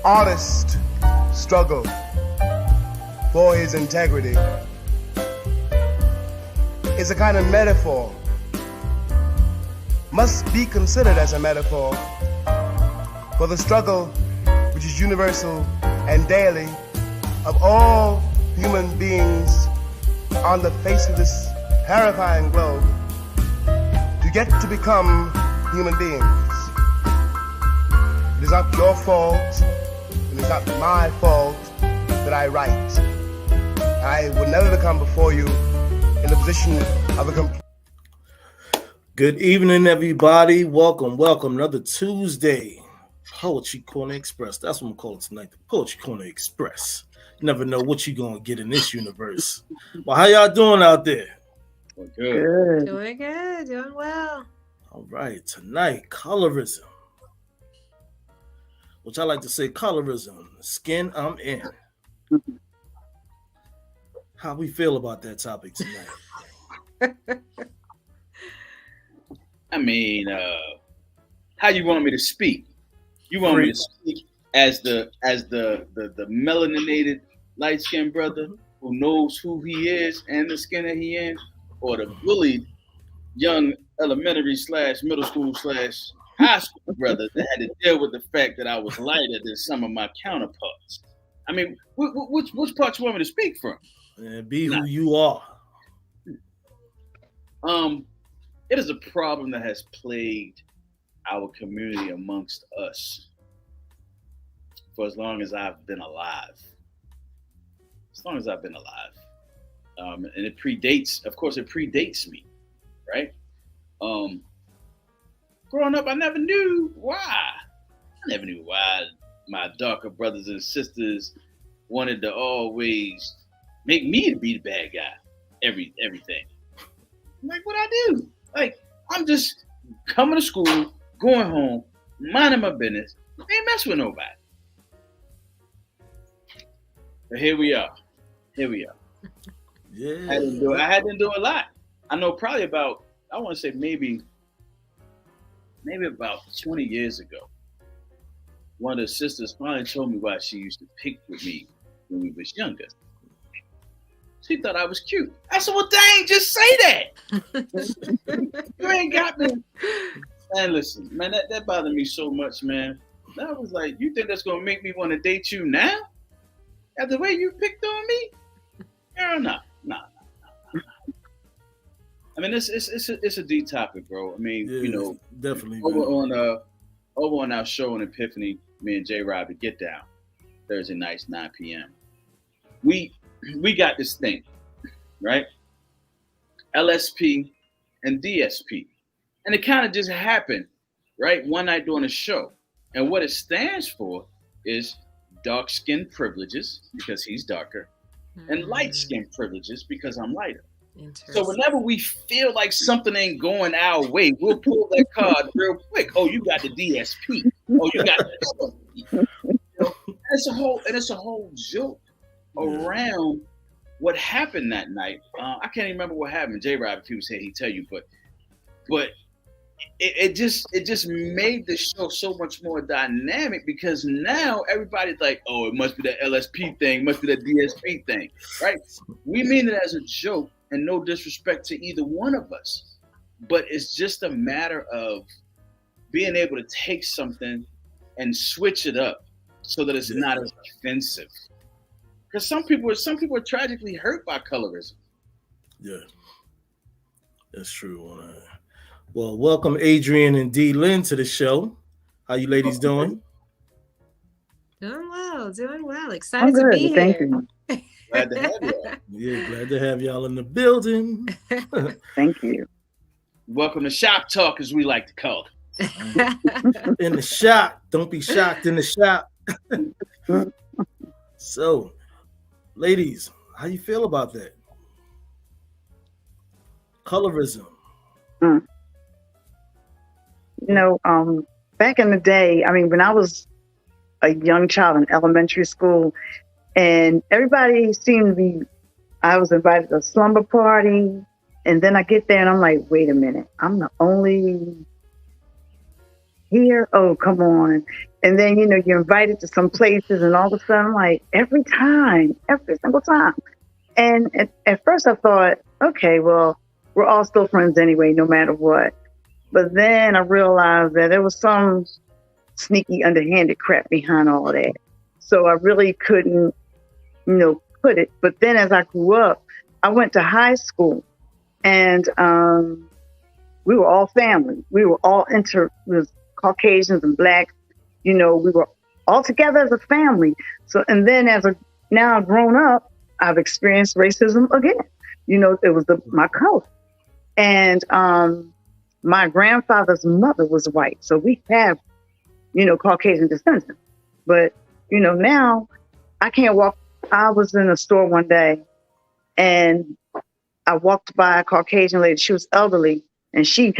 artist struggle for his integrity is a kind of metaphor, must be considered as a metaphor for the struggle which is universal and daily of all human beings on the face of this terrifying globe to get to become human beings. It is not your fault, it is not my fault that I write. I would never become before you in the position of a complete. Good evening, everybody. Welcome. Another Tuesday. Poetry Corner Express. That's what I'm calling tonight. The Poetry Corner Express. You never know what you're going to get in this universe. Well, how y'all doing out there? Good. Doing good. Doing well. All right. Tonight, colorism. Which I like to say colorism. Skin I'm in. How we feel about that topic tonight? I mean, how you want me to speak? You want me to speak as the melaninated light-skinned brother who knows who he is and the skin that he in, or the bullied young elementary / middle school / high school brother that had to deal with the fact that I was lighter than some of my counterparts? I mean, which part you want me to speak from? Be who you are. It is a problem that has plagued our community amongst us for as long as I've been alive. And it predates me, right? Growing up, I never knew why. My darker brothers and sisters wanted to always make me to be the bad guy. Everything. I'm like, what'd I do? Like, I'm just coming to school, going home, minding my business, ain't mess with nobody. But here we are. Yeah. I had to do a lot. I know probably about, I want to say maybe about 20 years ago, one of the sisters finally told me why she used to pick with me when we was younger. She thought I was cute. I said, well, dang, just say that. You ain't got me. Man, listen, man, that bothered me so much, man. I was like, you think that's going to make me want to date you now? After the way you picked on me? Hell no. I mean, it's a deep topic, bro. I mean, yeah, you know, definitely over on our show in Epiphany, me and J. Robbie get down Thursday nights, 9 p.m. We got this thing, right? LSP and DSP. And it kind of just happened, right? One night during a show. And what it stands for is dark skin privileges, because he's darker, and light skin privileges, because I'm lighter. So whenever we feel like something ain't going our way, we'll pull that card real quick. Oh, you got the DSP. Oh, you got the LSP. You know, it's a whole joke around what happened that night. I can't even remember what happened. J-Rob, if he was here, he'd tell you, but it just made the show so much more dynamic, because now everybody's like, oh, it must be that LSP thing, must be that DSP thing, right? We mean it as a joke and no disrespect to either one of us, but it's just a matter of being able to take something and switch it up so that it's not as offensive. Because some people are tragically hurt by colorism. Yeah, that's true. Well, welcome Adrian and D. Lynn to the show. How you ladies doing? Doing well. Excited to be here. Thank you. Glad to have y'all. Yeah, glad to have y'all in the building. Thank you. Welcome to Shop Talk, as we like to call it. In the shop. Don't be shocked in the shop. So, ladies, how you feel about that? Colorism. You know, back in the day, I mean, when I was a young child in elementary school, and everybody seemed to be, I was invited to a slumber party, and then I get there and I'm like, wait a minute, I'm the only here? Oh, come on. And then, you're invited to some places and all of a sudden, like every single time. And at first I thought, okay, well, we're all still friends anyway, no matter what. But then I realized that there was some sneaky, underhanded crap behind all of that. So I really couldn't, put it. But then as I grew up, I went to high school and we were all family. We were all with Caucasians and Blacks. We were all together as a family. So, and then now grown up, I've experienced racism again. It was my color. And my grandfather's mother was white. So we have, Caucasian descendants. But, now I can't walk. I was in a store one day and I walked by a Caucasian lady. She was elderly and she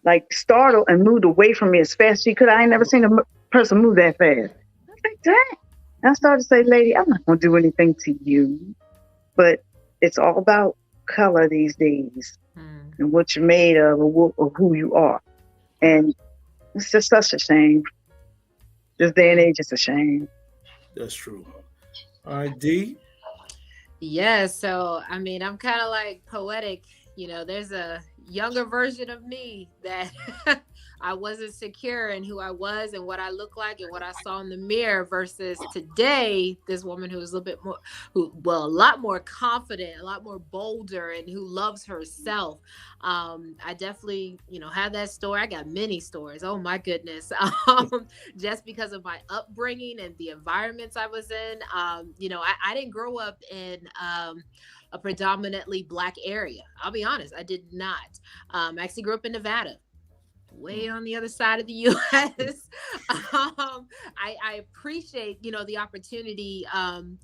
like startled and moved away from me as fast as she could. I ain't never seen a person move that fast. I was like, dang. And I started to say, lady, I'm not going to do anything to you. But it's all about color these days and what you're made of or who you are. And it's just such a shame. This day and age, it's a shame. That's true. All right, D. Yeah, so I mean, I'm kind of like poetic. There's a younger version of me that I wasn't secure in who I was and what I looked like and what I saw in the mirror versus today, this woman who is a little bit more, a lot more confident, a lot more bolder, and who loves herself. I definitely, have that story. I got many stories. Oh my goodness. Just because of my upbringing and the environments I was in. I didn't grow up in a predominantly Black area. I'll be honest, I did not. I actually grew up in Nevada, way on the other side of the U.S. I appreciate, the opportunity,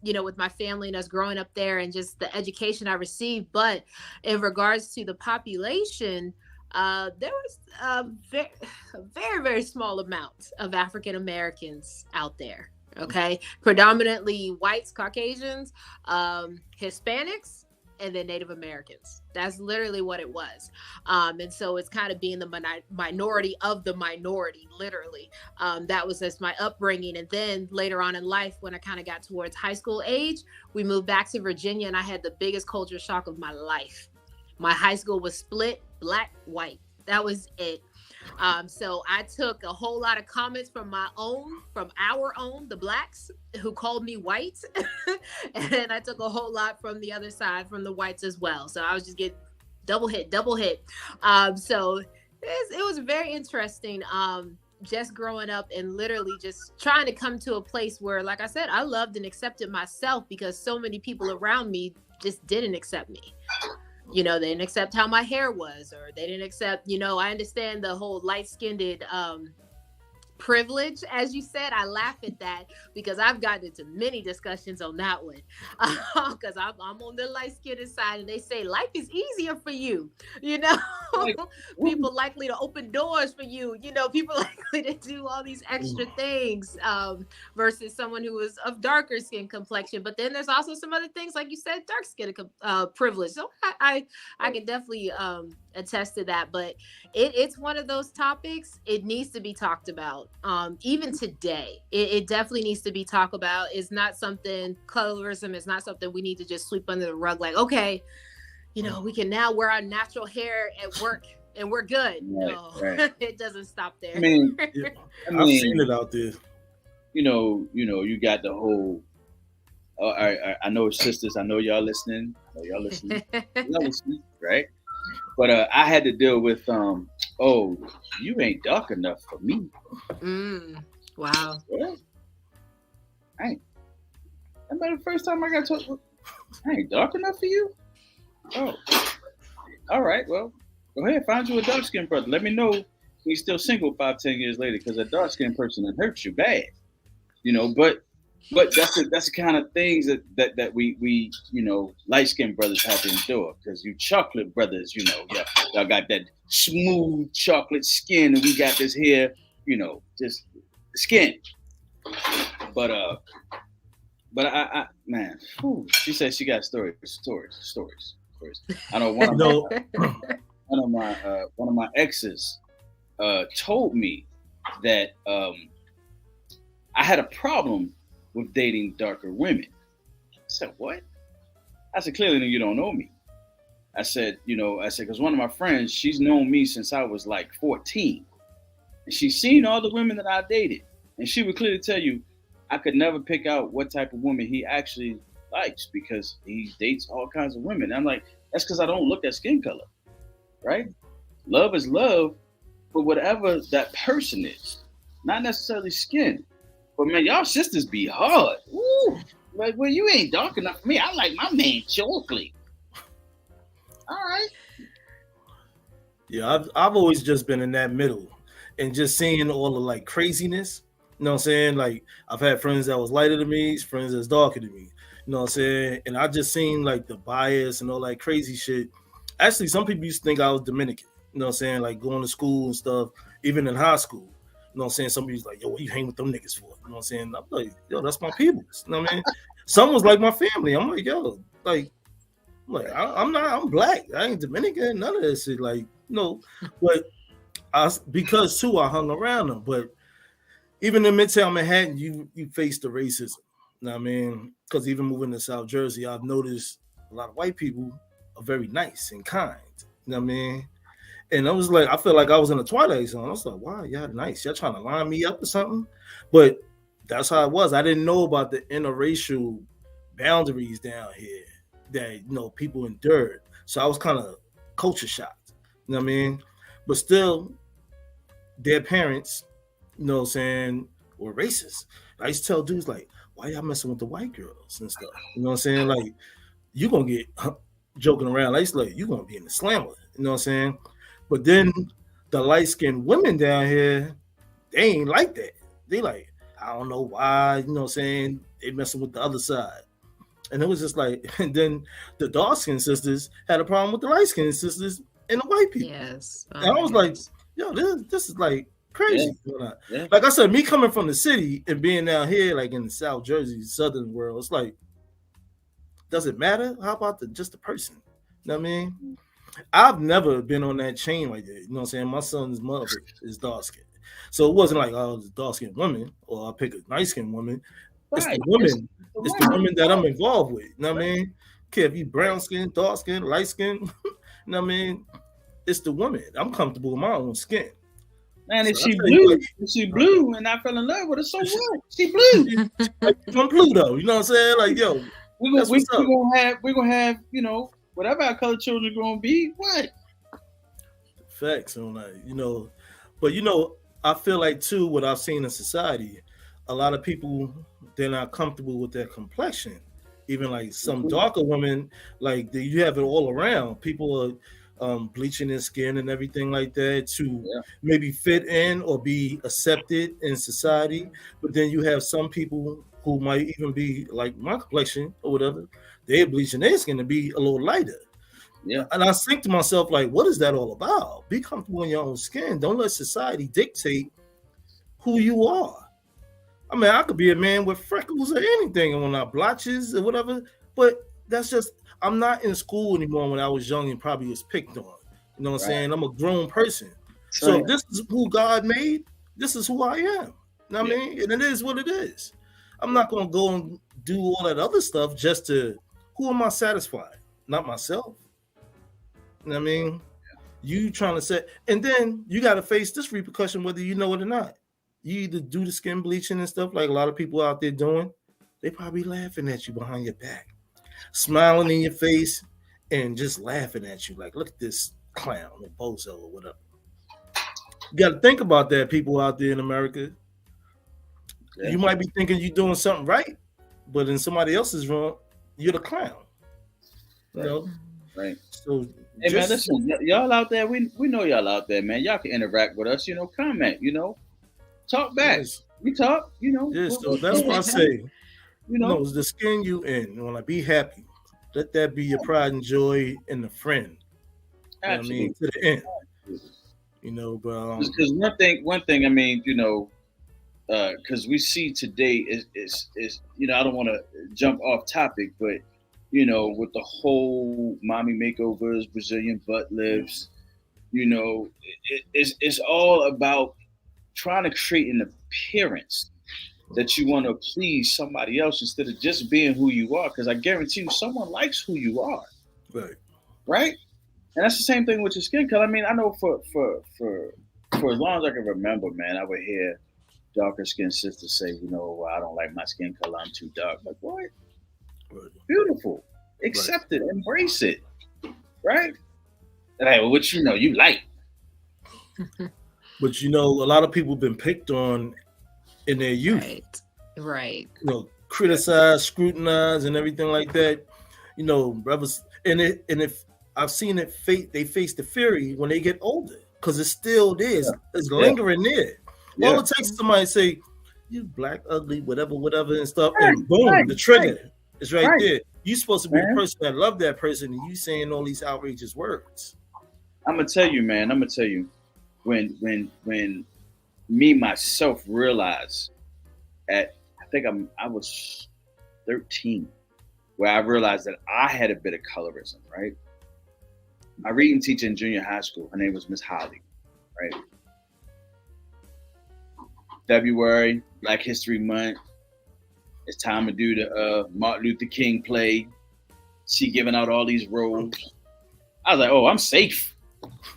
with my family and us growing up there and just the education I received. But in regards to the population, there was a very, very small amount of African Americans out there. Okay. Predominantly whites, Caucasians, Hispanics, and then Native Americans. That's literally what it was. And so it's kind of being the minority of the minority, literally. That was just my upbringing. And then later on in life, when I kind of got towards high school age, we moved back to Virginia and I had the biggest culture shock of my life. My high school was split, Black, white. That was it. So I took a whole lot of comments from our own, the Blacks, who called me white. And I took a whole lot from the other side, from the whites as well. So I was just getting double hit. So it was very interesting. Just growing up and literally just trying to come to a place where, like I said, I loved and accepted myself because so many people around me just didn't accept me. They didn't accept how my hair was, or they didn't accept, I understand the whole light-skinned privilege, as you said. I laugh at that because I've gotten into many discussions on that one because I'm on the light-skinned side and they say life is easier for you, people likely to open doors for you, people likely to do all these extra things versus someone who is of darker skin complexion. But then there's also some other things, like you said, dark skin privilege. So I can definitely attest to that. But it's one of those topics. It needs to be talked about. Even today, it definitely needs to be talked about. It's not something, colorism is not something we need to just sweep under the rug. Like, okay, we can now wear our natural hair at work and we're good. Right. It doesn't stop there. I've seen it out there. You got the whole. I know, sisters. I know y'all listening. Y'all listening, right? But I had to deal with, you ain't dark enough for me. Wow. What? That the first time I got told, I ain't dark enough for you? Oh. All right, well, go ahead, find you a dark-skinned brother. Let me know he's still single 5-10 years later, because a dark-skinned person that hurts you bad. But that's the kind of things that we light-skinned brothers have to endure, because you chocolate brothers, y'all got that smooth chocolate skin, and we got this here, just skin. But I man, she said she got stories. I know one of my exes told me that I had a problem with dating darker women. I said, what? I said, clearly you don't know me. I said, because one of my friends, she's known me since I was like 14. And she's seen all the women that I dated. And she would clearly tell you, I could never pick out what type of woman he actually likes because he dates all kinds of women. And I'm like, that's because I don't look at skin color, right? Love is love for whatever that person is, not necessarily skin. But man, y'all sisters be hard. Ooh, like, well, you ain't dark enough for me. I like my man chocolate. All right. Yeah, I've always just been in that middle and just seeing all the like craziness. You know what I'm saying? Like I've had friends that was lighter than me, friends that's darker than me. You know what I'm saying? And I just seen like the bias and all that crazy shit. Actually, some people used to think I was Dominican. You know what I'm saying? Like going to school and stuff, even in high school. You know what I'm saying? Somebody's like, yo, what you hang with them niggas for? You know what I'm saying? I'm like, yo, that's my people. You know what I mean? Someone's like my family. I'm like, yo, like I'm black. I ain't Dominican. None of that shit. Like, no. But because too, I hung around them. But even in Midtown Manhattan, you face the racism. You know what I mean? Because even moving to South Jersey, I've noticed a lot of white people are very nice and kind. You know what I mean? And I was like, I felt like I was in a Twilight Zone. I was like, wow, y'all nice. Y'all trying to line me up or something? But that's how it was. I didn't know about the interracial boundaries down here that, people endured. So I was kind of culture shocked. You know what I mean? But still, their parents, were racist. I used to tell dudes, like, why y'all messing with the white girls and stuff? You know what I'm saying? Like, you going to get joking around. Like, you going to be in the slammer. You know what I'm saying? But then the light-skinned women down here, they ain't like that. They like, I don't know why, they messing with the other side. And it was just like, and then the dark-skinned sisters had a problem with the light-skinned sisters and the white people. Yes. And I was like, yo, this is like crazy. Yeah. Like I said, me coming from the city and being down here, like in the South Jersey, southern world, it's like, does it matter? How about just the person? You know what I mean? I've never been on that chain like that. You know what I'm saying? My son's mother is dark skinned. So it wasn't like, oh, it's a dark skinned woman or I pick a nice skinned woman. Right. It's the women. It's the women that I'm involved with. You know what I mean? Okay, if you brown skin, dark skin, light skin, you know what I mean? It's the woman. I'm comfortable with my own skin. Man, if she blue and I fell in love with her, so what? She blue. From Pluto, you know what I'm saying? Like, yo, we're gonna have, whatever our colored children are gonna be, what? Facts on that, but I feel like too, what I've seen in society, a lot of people, they're not comfortable with their complexion. Even like some darker women, like you have it all around. People are bleaching their skin and everything like that to maybe fit in or be accepted in society. But then you have some people who might even be like my complexion or whatever. They're bleaching their skin to be a little lighter. Yeah. And I think to myself, like, what is that all about? Be comfortable in your own skin. Don't let society dictate who you are. I mean, I could be a man with freckles or anything and not blotches or whatever, but that's just, I'm not in school anymore when I was young and probably was picked on. You know what I'm saying? I'm a grown person. So this is who God made. This is who I am. You know what I mean? And it is what it is. I'm not going to go and do all that other stuff just to, who am I satisfied? Not myself. You know what I mean? You trying to say, and then you got to face this repercussion whether you know it or not. You either do the skin bleaching and stuff like a lot of people out there doing, they probably laughing at you behind your back, smiling in your face, and just laughing at you like, look at this clown or bozo or whatever. You got to think about that, people out there in America. Yeah. You might be thinking you're doing something right, but in somebody else's wrong, you're the clown. You know? Right. So, hey, man, listen, y'all out there, we know y'all out there, man. Y'all can interact with us, comment, talk back. Yes. We talk, Yes, so that's why I say, it's the skin you in. You want to be happy. Let that be your pride and joy and the friend. Absolutely. You know what I mean? To the end. But because one thing, I mean, because we see today is I don't want to jump off topic, but with the whole mommy makeovers, Brazilian butt lifts, it's all about trying to create an appearance that you want to please somebody else instead of just being who you are. Because I guarantee you, someone likes who you are. Right? And that's the same thing with your skin color. I mean, I know for as long as I can remember, man, I would hear darker skinned sisters say, you know, well, I don't like my skin color, I'm too dark. Like, what? Right. Beautiful. Accept it, embrace it. Right? Like, well, what you like. But a lot of people have been picked on in their youth. Right. Criticized, scrutinized, and everything like that. Brothers, and if I've seen it, they face the fury when they get older, because it's still there. It's lingering there. Yeah. All it takes is somebody to say, "You black, ugly, whatever, and stuff," and boom, the trigger is right there. You're supposed to be the person that loved that person, and you saying all these outrageous words. I'm gonna tell you, man. When me myself realized I was 13, where I realized that I had a bit of colorism, right? My reading teacher in junior high school, her name was Miss Holly, right? February, Black History Month. It's time to do the Martin Luther King play. She giving out all these roles. I was like, oh, I'm safe.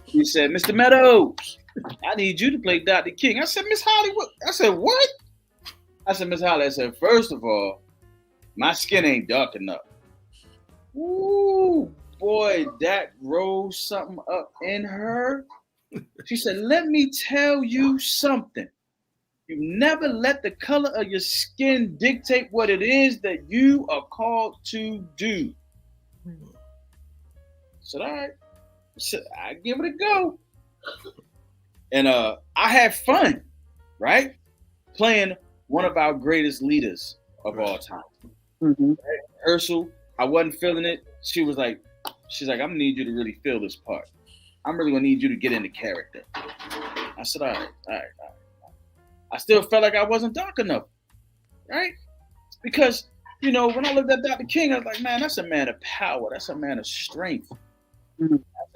She said, Mr. Meadows, I need you to play Dr. King. I said, Miss Holly, what? I said, what? I said, Miss Holly, I said, first of all, my skin ain't dark enough. Ooh, boy, that rose something up in her. She said, let me tell you something. You never let the color of your skin dictate what it is that you are called to do. I said, all right. I give it a go. And I had fun, right? Playing one of our greatest leaders of all time. Mm-hmm. Ursula, I wasn't feeling it. She's like, I'm gonna need you to really feel this part. I'm really gonna need you to get into character. I said, all right. I still felt like I wasn't dark enough, right? Because, when I looked at Dr. King, I was like, man, that's a man of power. That's a man of strength. Mm-hmm.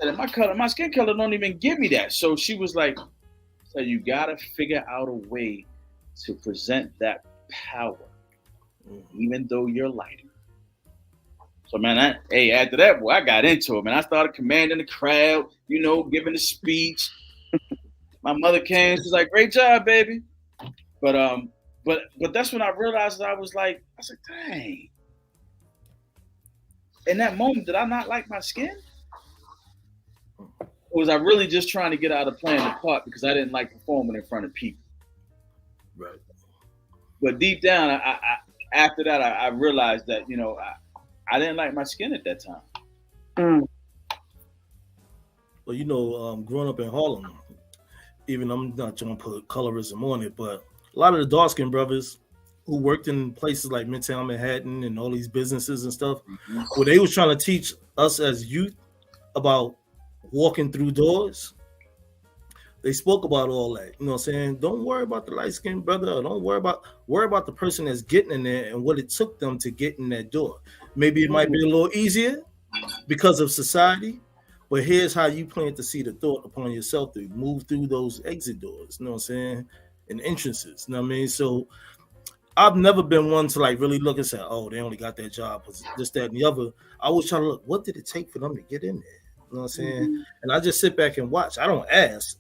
I said, my skin color don't even give me that. So she was like, so you gotta figure out a way to present that power, even though you're lighter. So man, after that, boy, I got into it, man. I started commanding the crowd, giving a speech. My mother came, she's like, great job, baby. But that's when I realized that I said, dang. In that moment, did I not like my skin? Or was I really just trying to get out of playing the part because I didn't like performing in front of people? Right. But deep down, after that, I realized that, I didn't like my skin at that time. Mm. Well, growing up in Harlem, even I'm not trying to put colorism on it, but a lot of the dark-skinned brothers who worked in places like Midtown Manhattan and all these businesses and stuff, where they was trying to teach us as youth about walking through doors, they spoke about all that. You know what I'm saying? Don't worry about the light-skinned brother, or don't worry about the person that's getting in there and what it took them to get in that door. Maybe it might be a little easier because of society, but here's how you plant to see the thought upon yourself to move through those exit doors, you know what I'm saying? And entrances, you know what I mean? So I've never been one to really look and say, oh, they only got that job, this, that, and the other. I was trying to look, what did it take for them to get in there? You know what I'm saying? Mm-hmm. And I just sit back and watch. I don't ask.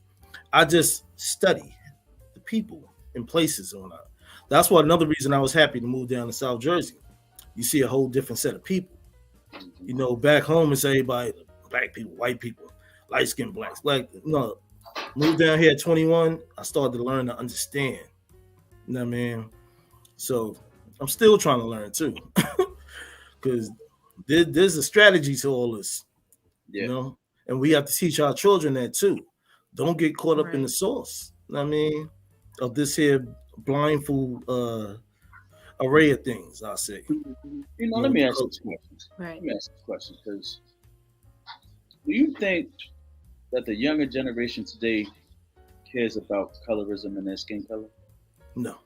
I just study the people and places and whatnot. That's why another reason I was happy to move down to South Jersey. You see a whole different set of people. Back home it's everybody, black people, white people, light-skinned blacks. Moved down here at 21, I started to learn to understand. You know what I mean? So I'm still trying to learn too. Because there's a strategy to all this. Yeah. And we have to teach our children that too. Don't get caught up in the sauce. You know what I mean? Of this here blindfold array of things, I'll say. Let me ask this question. Right. Let me ask this question, because do you think that the younger generation today cares about colorism and their skin color? No.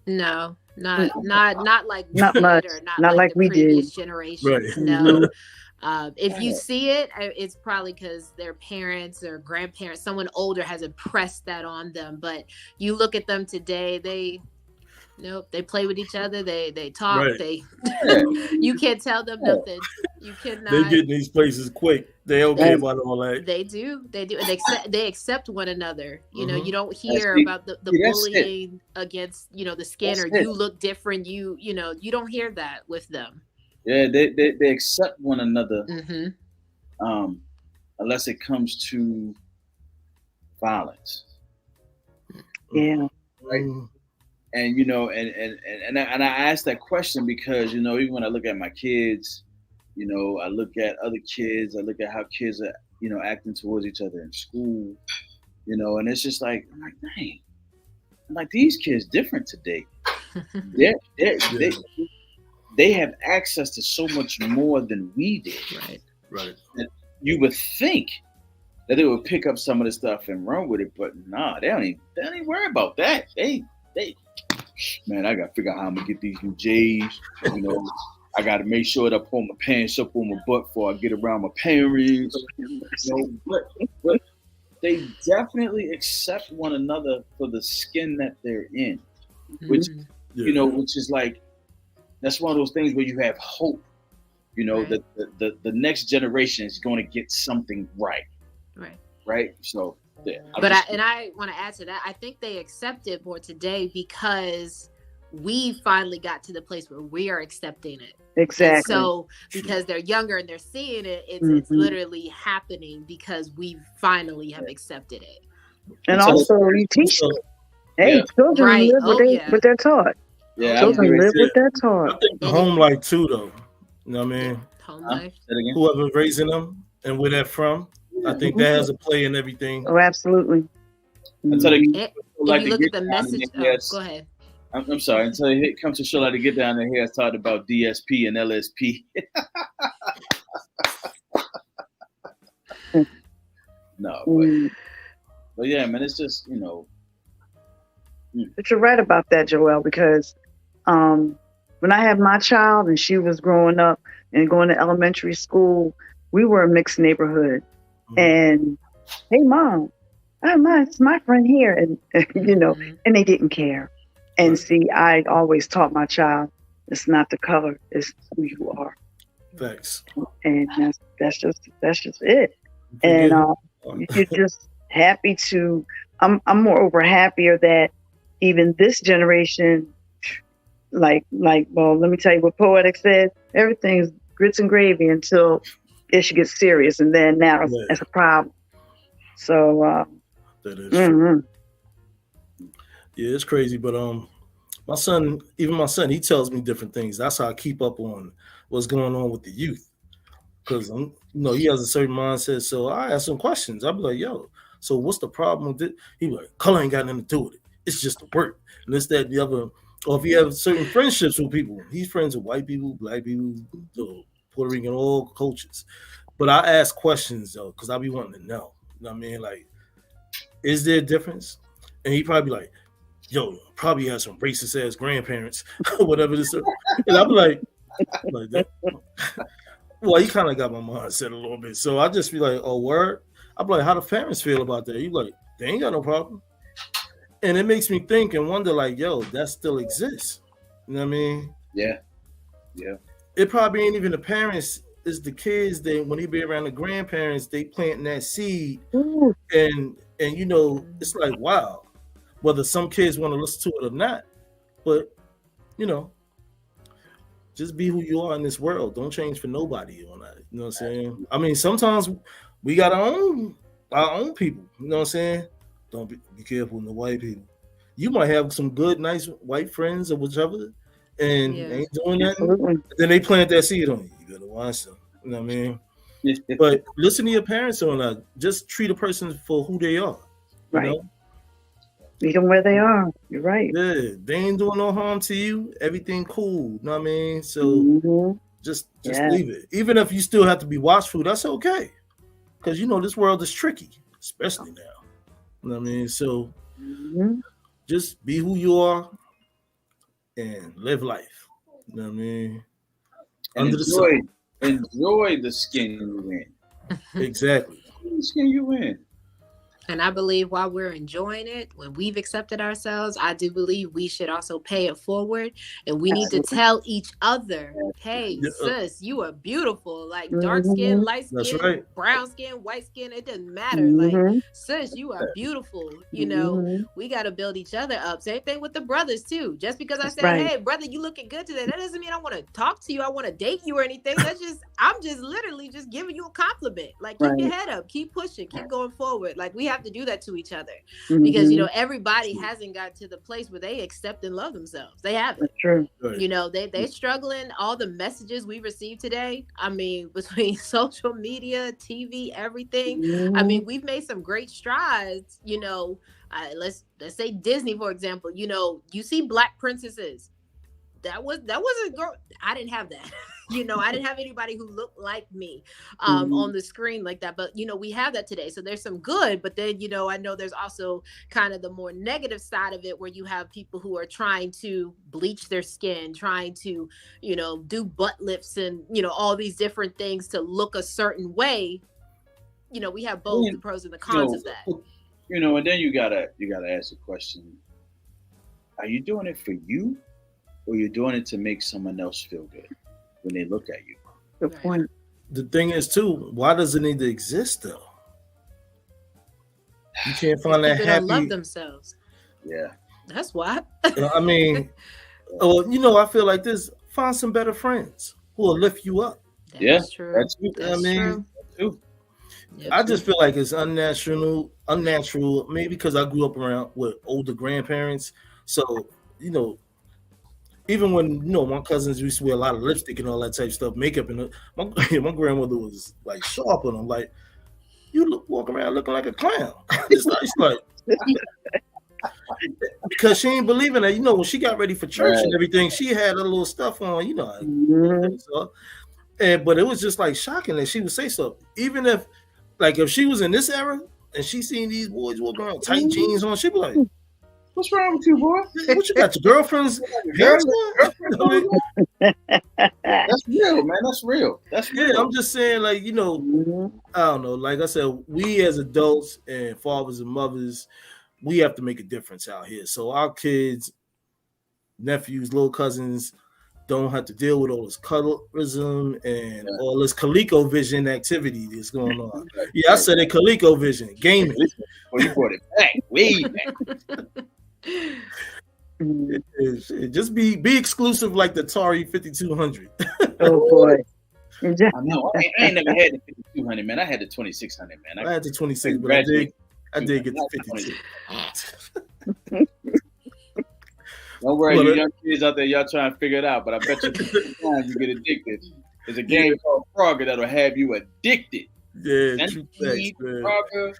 No, not like not much. Not like we did. Generation. Right. No. If you see it, it's probably because their parents or grandparents, someone older has impressed that on them. But you look at them today, Nope. They play with each other. They talk. Right. They Yeah. you can't tell them nothing. You cannot. They get in these places quick. They don't care about all that. They do, and they accept one another. You know, Mhm. you don't hear See, about the that's it. bullying against, you know, the skin, That's or it. you look different. You know, you don't hear that with them. Yeah, they accept one another, Mm-hmm. unless it comes to violence, Yeah. right? Mm. And you know, and I ask that question because, you know, even when I look at my kids, you know, I look at other kids, I look at how kids are, you know, acting towards each other in school, you know, and it's just like, I'm like, dang, I'm like, these kids different today. They have access to so much more than we did. Right. And you would think that they would pick up some of the stuff and run with it, but nah, they don't even worry about that. They man, I gotta figure out how I'm gonna get these new J's. You know, I gotta make sure that I pull my pants up on my butt before I get around my parents. You know, but they definitely accept one another for the skin that they're in, which you know, which is like, that's one of those things where you have hope. You know, Right. that the next generation is going to get something right. Right. So, yeah, I want to add to that. I think they accept it more today because we finally got to the place where we are accepting it. Exactly. And so because they're younger and they're seeing it, it's literally happening because we finally have accepted it. And also, you teach them. Hey, children live what they're taught. Yeah, children live what they're taught. I think the home life too, though. You know what I mean? Home life. Whoever raising them and where they're from, I think that has a play in everything. Oh, absolutely. Until If you look at the message, go ahead. I'm sorry. Until it comes to show like to get down there, he has talked about DSP and LSP. No, but yeah, man, it's just, you know. But you're right about that, Joel, because when I had my child and she was growing up and going to elementary school, we were a mixed neighborhood. And hey, Mom, it's my friend here. And, you know, and they didn't care. And see, I always taught my child, it's not the color, it's who you are. Thanks. And that's just it. And you're just happy to, I'm moreover happier that even this generation, well, let me tell you what Poetic said, everything's grits and gravy until it should get serious. And then now it's a problem. So, that is true. Yeah, it's crazy. But my son, he tells me different things. That's how I keep up on what's going on with the youth. Because, you know, he has a certain mindset. So I ask some questions. I'll be like, yo, so what's the problem with it? He be like, color ain't got nothing to do with it. It's just the work. And this, that, the other. Or if he have certain friendships with people, he's friends with white people, black people, Puerto Rican, all cultures. But I ask questions, though, because I be wanting to know. You know what I mean? Like, is there a difference? And he probably be like, yo, probably has some racist ass grandparents or whatever this is. And I'm like that. Well, he kind of got my mindset a little bit. So I just be like, oh, word? I'm like, how the parents feel about that? You like, they ain't got no problem. And it makes me think and wonder, like, yo, that still exists. You know what I mean? Yeah. It probably ain't even the parents, it's the kids that when he be around the grandparents, they planting that seed. Ooh. And you know, it's like, wow, whether some kids want to listen to it or not. But, you know, just be who you are in this world. Don't change for nobody on that. You know what I'm saying? I mean, sometimes we got our own people. You know what I'm saying? Don't be careful with the white people. You might have some good, nice white friends or whichever, and ain't doing nothing. Then they plant that seed on you. You better watch them. You know what I mean? But listen to your parents on that. Just treat a person for who they are. You know? Meet them where they are. You're right. Yeah, they ain't doing no harm to you. Everything cool. You know what I mean? So just leave it. Even if you still have to be watchful, that's okay. Because you know this world is tricky, especially now. You know what I mean? So just be who you are and live life. You know what I mean? And enjoy the skin you in. Exactly. The skin you in. And I believe while we're enjoying it, when we've accepted ourselves, I do believe we should also pay it forward. And we need to tell each other, hey, sis, you are beautiful. Like dark skin, light skin, brown skin, white skin, it doesn't matter. Like, sis, you are beautiful. You know, we got to build each other up. Same thing with the brothers too. Just because I say, hey, brother, you looking good today, that doesn't mean I want to talk to you. I want to date you or anything. I'm just literally just giving you a compliment. Like, keep your head up, keep pushing, keep going forward. Like, we have to do that to each other because you know everybody hasn't got to the place where they accept and love themselves. They haven't. True. You know, they're struggling. All the messages we receive today, I mean, between social media, TV, everything, I mean, we've made some great strides. You know, let's say Disney, for example. You know, you see Black princesses. That was a girl. I didn't have that. You know, I didn't have anybody who looked like me on the screen like that. But, you know, we have that today. So there's some good. But then, you know, I know there's also kind of the more negative side of it where you have people who are trying to bleach their skin, trying to, you know, do butt lifts and, you know, all these different things to look a certain way. You know, we have both the pros and the cons of that. You know, and then you gotta ask the question, are you doing it for you? Or you're doing it to make someone else feel good when they look at you. Good point. The thing is, too, why does it need to exist, though? You can't find that happy. People don't love themselves. Yeah. That's why. I mean, you know, I feel like this. Find some better friends who will lift you up. That's true. That's true. I mean, true. I just feel like it's unnatural, maybe because I grew up around with older grandparents. So, you know, even when, you know, my cousins used to wear a lot of lipstick and all that type of stuff, makeup, and my grandmother was like sharp on them. Like, you walk around looking like a clown. It's like because she ain't believing that. You know, when she got ready for church and everything, she had a little stuff on, you know. But it was just like shocking that she would say so. Even if she was in this era and she seen these boys walking around tight jeans on, she'd be like, what's wrong with you, boy? What you got, your girlfriend's parents? That's real, man. That's real. Yeah, I'm just saying, like, you know, I don't know. Like I said, we as adults and fathers and mothers, we have to make a difference out here. So our kids, nephews, little cousins don't have to deal with all this colorism and all this ColecoVision activity that's going on. Yeah, I said it, ColecoVision, gaming. Well, you brought it back, way back. Just be exclusive like the Atari 5200. Oh boy. I know. I ain't never had the 5200, man. I had the 2600, man. I had the 26, but I did get the 52. Don't worry, you young kids out there, y'all trying to figure it out. But I bet you time you get addicted. There's a game called Frogger that'll have you addicted. Yeah, true facts, man. Frogger.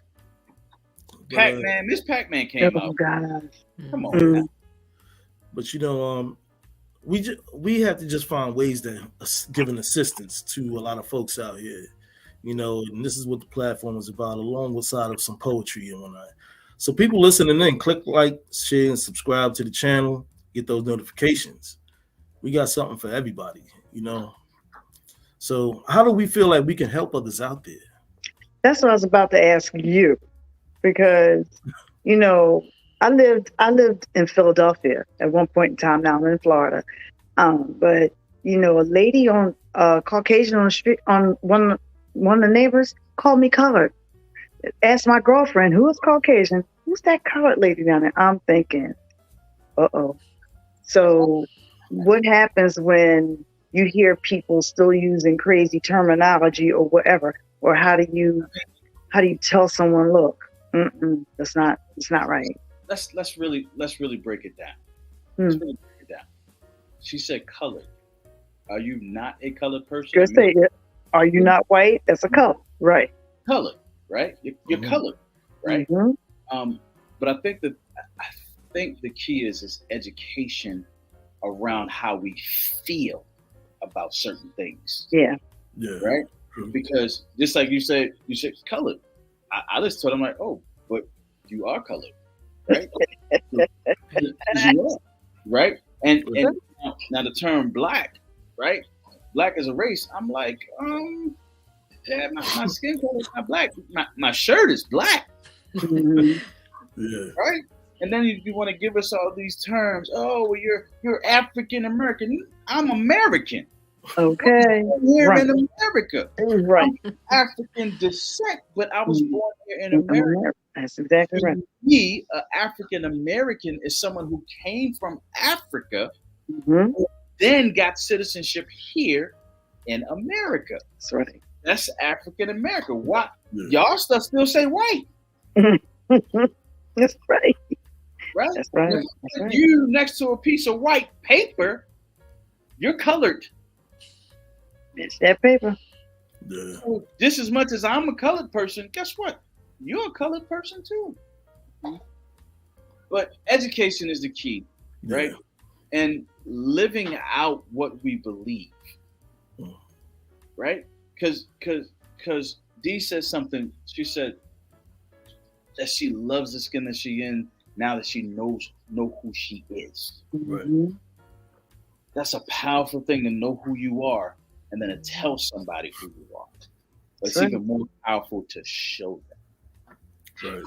Pac-Man, Miss Pac-Man came out. God. Come on, man. But you know, we have to just find ways to give an assistance to a lot of folks out here. You know, and this is what the platform is about, along with side of some poetry and whatnot. So people listening in, click like, share, and subscribe to the channel. Get those notifications. We got something for everybody, you know. So how do we feel like we can help others out there? That's what I was about to ask you. Because, you know, I lived in Philadelphia at one point in time. Now I'm in Florida. But, you know, a lady on Caucasian on the street, on one of the neighbors called me colored. Asked my girlfriend, who is Caucasian, who's that colored lady down there? I'm thinking, uh-oh. So what happens when you hear people still using crazy terminology or whatever? Or how do you tell someone, look, it's not right. Let's really break it down. Let's really break it down. She said colored. Are you not a colored person? Just say it. Are you not white? That's a color, right? Colored, right? You're colored, right? But I think the key is education around how we feel about certain things. Yeah. Right? Because just like you said colored. I just told him like, oh, but you are colored, right? You are, right? And now the term black, right? Black as a race. I'm like, yeah, my skin color is not black. My shirt is black, Mhm. Yeah. Right? And then you want to give us all these terms. Oh, well, you're African American. I'm American. Okay. I'm here Right. in America. Right. I'm African descent, but I was Mhm. born here in America. That's exactly right. To me, an African American is someone who came from Africa, Mhm. then got citizenship here in America. That's right. That's African American. Why Yeah. y'all stuff still say white, That's right. right? That's right. If That's right. you next to a piece of white paper, you're colored. It's that paper. Yeah. So just as much as I'm a colored person, guess what? You're a colored person too. But education is the key, right? Yeah. And living out what we believe, right? Because Dee said something. She said that she loves the skin that she in now that she know who she is. Right. Mhm. That's a powerful thing to know who you are and then to tell somebody who you are. But it's Right. even more powerful to show them. Right.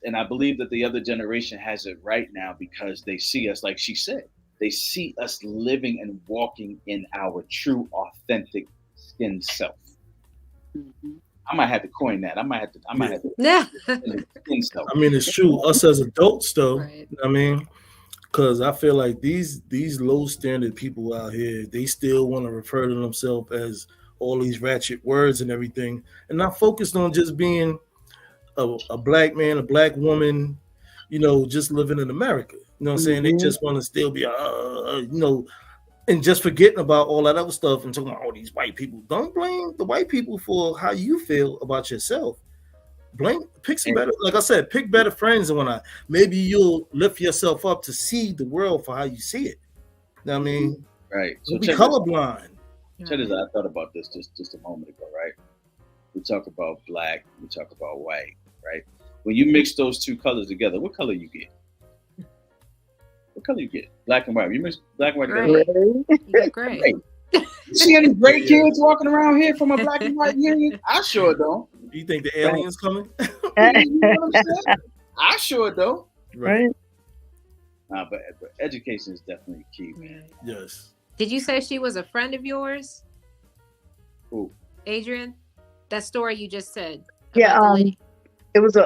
And I believe that the other generation has it right now because they see us, like she said, they see us living and walking in our true, authentic skin self. Mhm. I might have to coin that. I might have to Yeah. skin self. I mean, it's true. Us as adults, though. Right. I mean, because I feel like these low standard people out here, they still want to refer to themselves as all these ratchet words and everything, and not focused on just being a black man, a black woman, just living in America. You know what I'm saying? They just want to still be, and just forgetting about all that other stuff and talking about all these white people. Don't blame the white people for how you feel about yourself. Pick some better, like I said, pick better friends and whatnot. Maybe you'll lift yourself up to see the world for how you see it. You know what I mean? Right. So Don't be check colorblind. this out. I thought about this just a moment ago, right? We talk about black, we talk about white, right? When you mix those two colors together, what color you get? What color you get? Black and white. When you mix black and white together. Right. Really? You get great. You see any gray kids walking around here from a black and white union? I sure don't. You think the aliens coming? You know what I'm saying? I sure don't. Right. But education is definitely key, man. Yes. Did you say she was a friend of yours? Who? Adrian? That story you just said. Yeah. about the lady. It was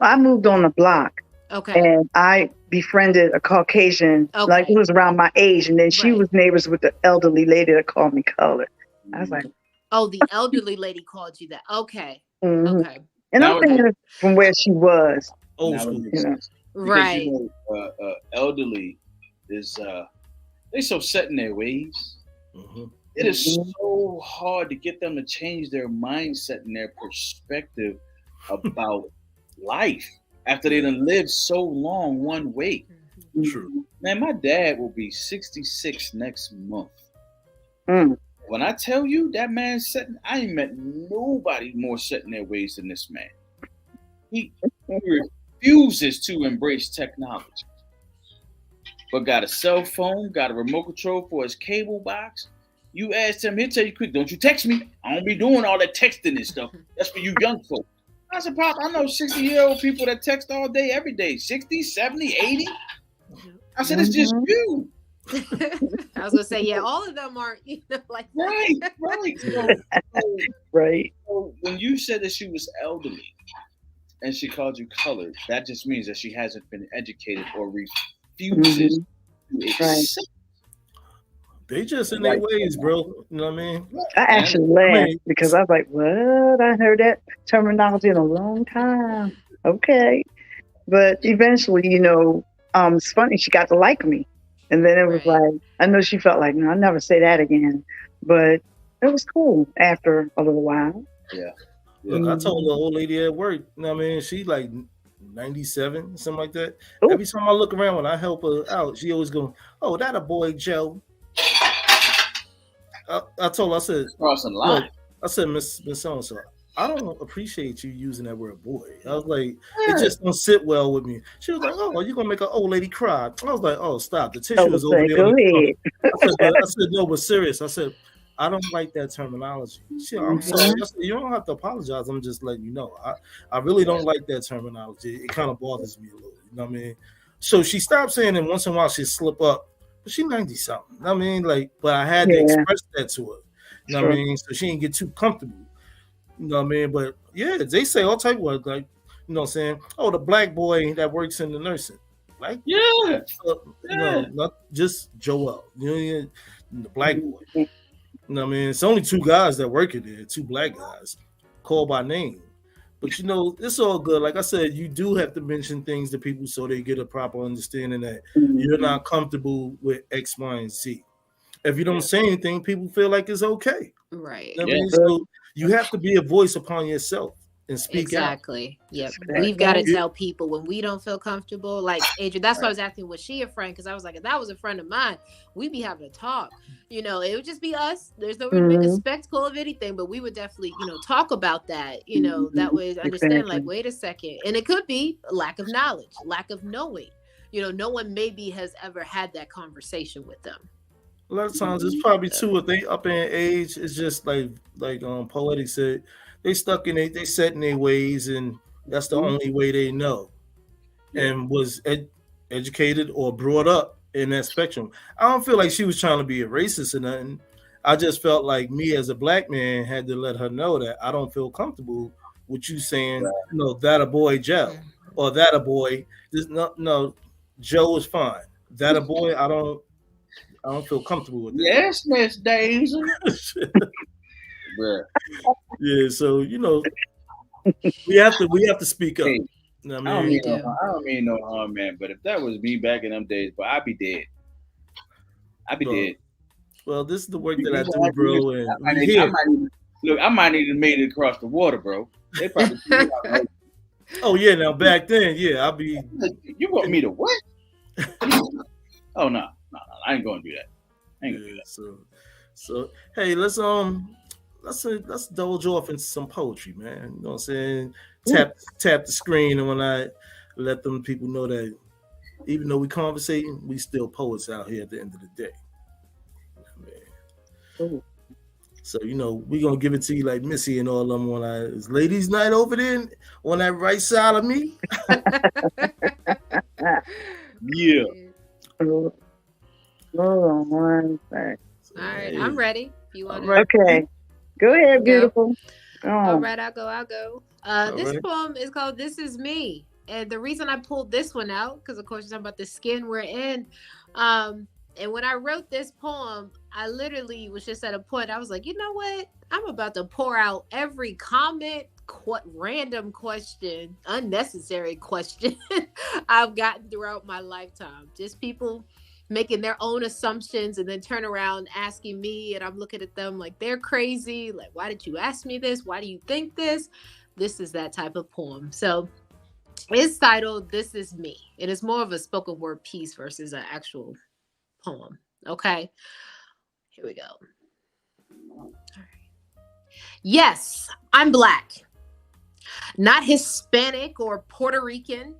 I moved on the block Okay. and I befriended a Caucasian, Okay. like who was around my age, and then she Right. was neighbors with the elderly lady that called me colored. I was like, Oh, the elderly lady called you that. Okay. mhm. Okay. And Now I'm thinking from where she was. Old Now it school. makes You know. sense. Because, Right. you know, elderly is they so set in their ways. Mhm. It is Mhm. so hard to get them to change their mindset and their perspective about life after they done lived so long one way. True. Man, my dad will be 66 next month. Mm. When I tell you that man setting, I ain't met nobody more set in their ways than this man. He refuses to embrace technology, but got a cell phone, got a remote control for his cable box. You ask him, he'll tell you quick, don't you text me. I don't be doing all that texting and stuff. That's for you young folk. I said, Pop, I know 60-year-old people that text all day, every day. 60, 70, 80. I said, it's just you. I was gonna say, yeah, all of them aren't, like Right, right. Right. So when you said that she was elderly and she called you colored, that just means that she hasn't been educated or refuses to accept. They just in their ways, bro. You know what I mean? I actually laughed because I was like, what? I heard that terminology in a long time. Okay. But eventually, it's funny, she got to like me. And then it was Right. like, I know she felt like, no, I'll never say that again. But it was cool after a little while. Yeah. Look, I told the old lady at work, you know what I mean? She like 97, something like that. Ooh. Every time I look around when I help her out, she always go, "Oh, that a boy, Joe." I told her, I said, Crossing the look, line. I said, Miss So-and-so, I don't appreciate you using that word boy. I was like, it just don't sit well with me. She was like, oh, you're gonna make an old lady cry. I was like, oh, stop. The tissue is over there. Go ahead. I said, no, but serious. I said, I don't like that terminology. Shit, I'm sorry. I said, you don't have to apologize. I'm just letting you know. I really don't like that terminology. It kind of bothers me a little. You know what I mean? So she stopped saying it once in a while. She'd slip up, but she 90 something. I mean, like, but I had to express that to her. You know what I mean? So she didn't get too comfortable. You know what I mean? But yeah, they say all type of words, like, you know what I'm saying? Oh, the black boy that works in the nursing. Like, you know, not just Joel. You know, the black boy. You know what I mean? It's only two guys that work in there, two black guys, called by name. But you know, it's all good. Like I said, you do have to mention things to people so they get a proper understanding that you're not comfortable with X, Y, and Z. If you don't say anything, people feel like it's okay. Right. You know what I mean? So you have to be a voice upon yourself and speak out. Exactly. Yep. We've got to tell people when we don't feel comfortable. Like Adrian, that's why I was asking, was she a friend? Because I was like, if that was a friend of mine, we'd be having a talk. You know, it would just be us. There's no reason to make a spectacle of anything, but we would definitely, you know, talk about that. You know, that would understand. Like, wait a second, and it could be a lack of knowledge, lack of knowing. You know, no one maybe has ever had that conversation with them. A lot of times it's probably too, if they up in age, it's just like Poetic said, they stuck in they set in their ways, and that's the only way they know, and was educated or brought up in that spectrum. I don't feel like she was trying to be a racist or nothing. I just felt like me as a black man had to let her know that I don't feel comfortable with you saying, you know, that a boy Joe or that a boy. No, Joe is fine. That a boy, I don't feel comfortable with that. Yes, Miss Daisy. Yeah, so you know, we have to speak up. Hey, I I don't mean no harm, man. But if that was me back in them days, but I'd be dead. I'd be dead. Well, this is the work that I do, bro. And I might even made it across the water, bro. They probably. Oh yeah, now back then, yeah, I'll be. You want me to what? Oh no, I ain't gonna do that. I ain't gonna do that. So hey, let's indulge off into some poetry, man. You know what I'm saying? Tap the screen, and when I let them people know that even though we conversating, we still poets out here at the end of the day. So you know, we gonna give it to you like Missy and all them when it's ladies' night over there on that right side of me. Yeah. Hold on one sec. All right, I'm ready. If you want to. Okay. Go ahead, beautiful. All right, I'll go. This right. poem is called "This Is Me," and the reason I pulled this one out because, of course, you're talking about the skin we're in. And when I wrote this poem, I literally was just at a point. I was like, you know what? I'm about to pour out every comment, random question, unnecessary question I've gotten throughout my lifetime. Just people making their own assumptions and then turn around asking me, and I'm looking at them like they're crazy. Like, why did you ask me this? Why do you think this? This is that type of poem. So it's titled "This Is Me." It is more of a spoken word piece versus an actual poem. Okay, here we go. All right. Yes, I'm Black, not Hispanic or Puerto Rican.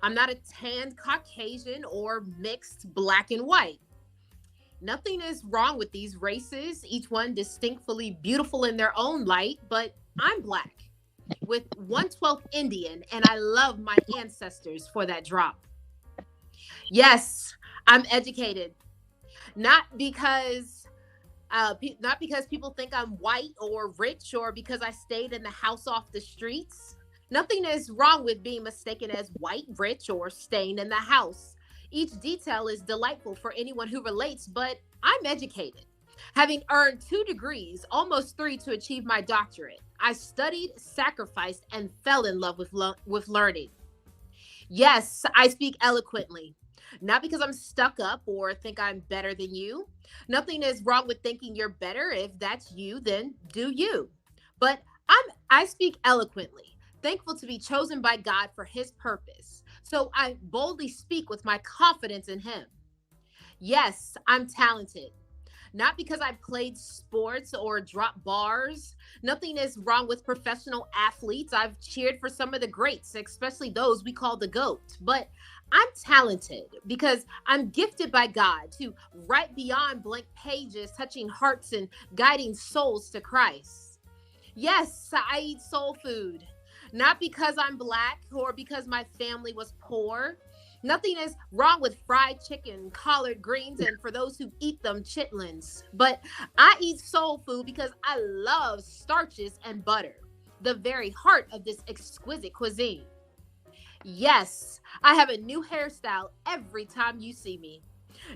I'm not a tanned Caucasian or mixed Black and white. Nothing is wrong with these races, each one distinctly beautiful in their own light, but I'm Black with 1/12 Indian, and I love my ancestors for that drop. Yes, I'm educated, not because people think I'm white or rich or because I stayed in the house off the streets. Nothing is wrong with being mistaken as white, rich, or staying in the house. Each detail is delightful for anyone who relates, but I'm educated, having earned 2 degrees, almost 3 to achieve my doctorate. I studied, sacrificed, and fell in love with learning. Yes, I speak eloquently, not because I'm stuck up or think I'm better than you. Nothing is wrong with thinking you're better. If that's you, then do you. But I speak eloquently, thankful to be chosen by God for his purpose. So I boldly speak with my confidence in him. Yes, I'm talented, not because I played sports or dropped bars. Nothing is wrong with professional athletes. I've cheered for some of the greats, especially those we call the GOAT. But I'm talented because I'm gifted by God to write beyond blank pages, touching hearts and guiding souls to Christ. Yes, I eat soul food, not because I'm Black or because my family was poor. Nothing is wrong with fried chicken, collard greens, and for those who eat them, chitlins. But I eat soul food because I love starches and butter, the very heart of this exquisite cuisine. Yes, I have a new hairstyle every time you see me.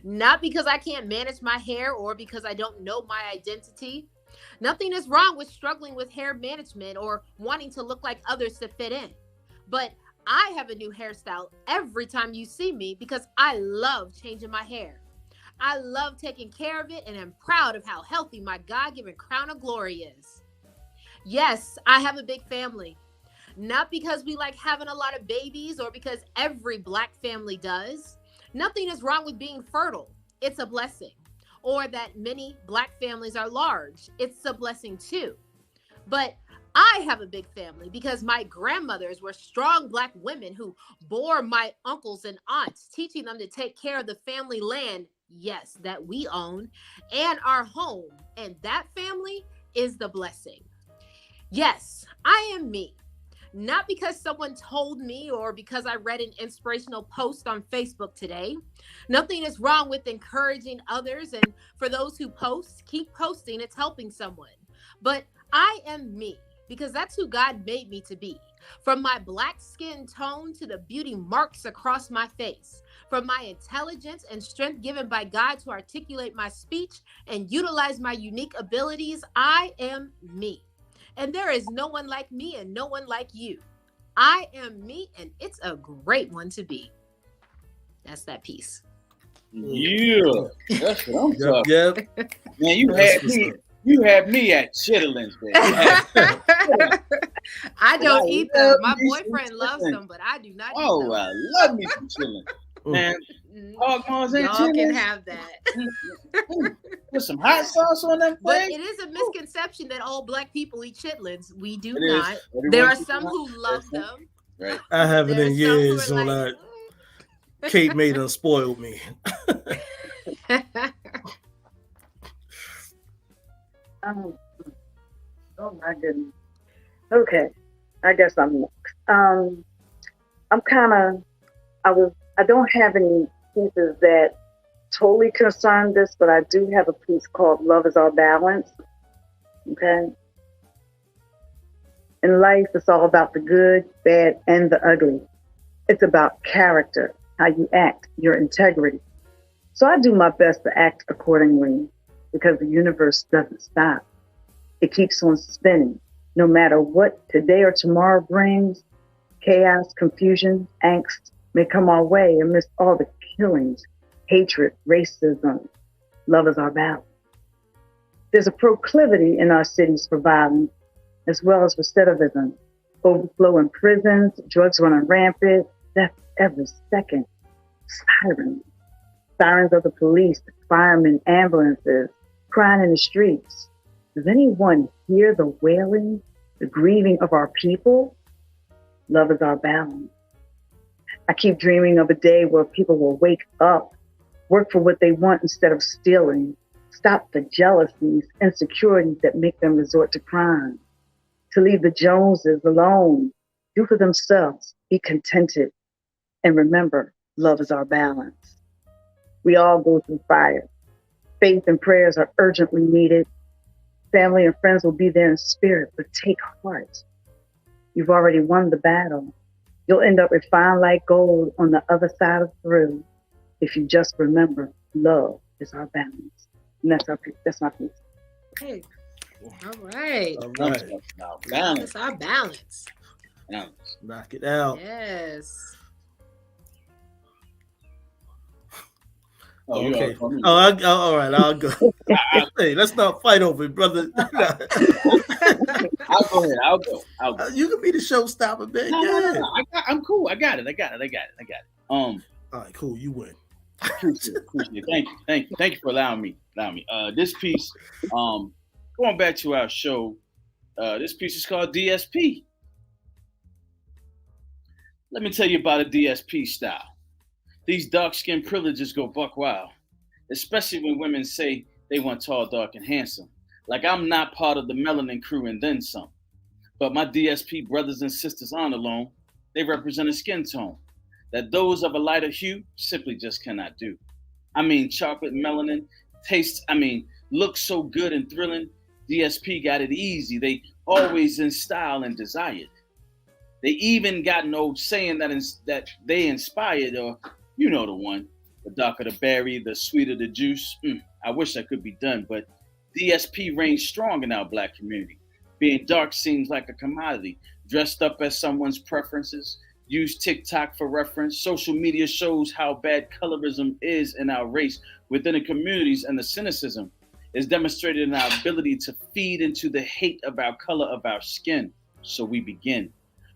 Not because I can't manage my hair or because I don't know my identity. Nothing is wrong with struggling with hair management or wanting to look like others to fit in. But I have a new hairstyle every time you see me because I love changing my hair. I love taking care of it and am proud of how healthy my God-given crown of glory is. Yes, I have a big family. Not because we like having a lot of babies or because every Black family does. Nothing is wrong with being fertile. It's a blessing. Or that many Black families are large. It's a blessing too. But I have a big family because my grandmothers were strong Black women who bore my uncles and aunts, teaching them to take care of the family land, yes, that we own, and our home. And that family is the blessing. Yes, I am me. Not because someone told me or because I read an inspirational post on Facebook today. Nothing is wrong with encouraging others. And for those who post, keep posting. It's helping someone. But I am me because that's who God made me to be. From my Black skin tone to the beauty marks across my face. From my intelligence and strength given by God to articulate my speech and utilize my unique abilities, I am me. And there is no one like me and no one like you. I am me, and it's a great one to be. That's that piece. Yeah, that's what I'm talking. Yep. Man, you had me at chitterlings, baby. I don't eat them. My boyfriend loves them, but I do not eat them. Oh, I love me some chitlins. Man, hogs and y'all can have that. With some hot sauce on them. But it is a misconception that all Black people eat chitlins. We do It not. There are some who love them. Right. I haven't in years on like, that. Kate made them spoiled me. Oh my goodness. Okay, I guess I'm next. I don't have any pieces that totally concern this, but I do have a piece called Love is Our Balance. Okay. In life, it's all about the good, bad, and the ugly. It's about character, how you act, your integrity. So I do my best to act accordingly because the universe doesn't stop. It keeps on spinning. No matter what today or tomorrow brings, chaos, confusion, angst may come our way amidst all the killings, hatred, racism. Love is our balance. There's a proclivity in our cities for violence, as well as recidivism, overflow in prisons, drugs running rampant, death every second, sirens of the police, firemen, ambulances, crying in the streets. Does anyone hear the wailing, the grieving of our people? Love is our balance. I keep dreaming of a day where people will wake up, work for what they want instead of stealing, stop the jealousies, insecurities that make them resort to crime, to leave the Joneses alone, do for themselves, be contented, and remember, love is our balance. We all go through fire. Faith and prayers are urgently needed. Family and friends will be there in spirit, but take heart. You've already won the battle. You'll end up refined like gold on the other side of through if you just remember love is our balance. And that's my piece. Hey. All right. All right. Balance. Our balance. Knock it out. Yes. Oh, okay. All right. I'll go. Hey, let's not fight over it, brother. I'll go ahead. I'll go. You can be the showstopper, man. No. I'm cool. I got it. All right, cool. You win. Appreciate it. Thank you for allowing me. This piece, going back to our show, this piece is called DSP. Let me tell you about a DSP style. These dark-skinned privileges go buck wild, especially when women say they want tall, dark, and handsome. Like I'm not part of the melanin crew and then some. But my DSP brothers and sisters aren't alone. They represent a skin tone that those of a lighter hue simply just cannot do. I mean, chocolate melanin tastes, looks so good and thrilling. DSP got it easy. They always in style and desired. They even got an old saying that they inspired, or you know the one, the darker the berry, the sweeter the juice. I wish that could be done, but DSP reigns strong in our Black community. Being dark seems like a commodity, dressed up as someone's preferences. Use TikTok for reference. Social media shows how bad colorism is in our race within the communities, and the cynicism is demonstrated in our ability to feed into the hate of our color of our skin. So we begin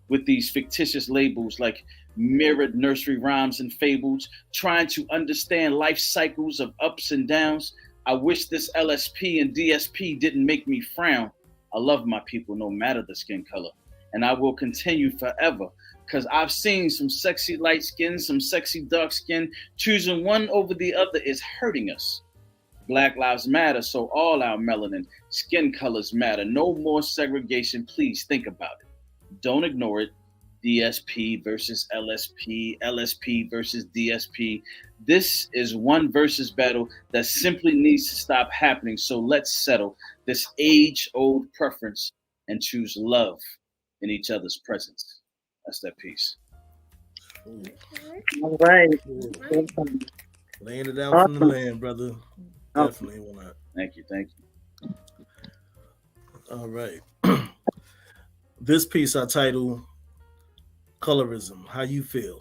with these fictitious labels like mirrored nursery rhymes and fables, trying to understand life cycles of ups and downs. I wish this LSP and DSP didn't make me frown. I love my people no matter the skin color, and I will continue forever, because I've seen some sexy light skin, some sexy dark skin. Choosing one over the other is hurting us. Black lives matter, so all our melanin skin colors matter. No more segregation, please think about it. Don't ignore it. DSP versus LSP, LSP versus DSP. This is one versus battle that simply needs to stop happening. So let's settle this age-old preference and choose love in each other's presence. That's that piece. All right. Laying it out from the land, brother. Definitely will not. Thank you. All right. This piece I title Colorism, How You Feel.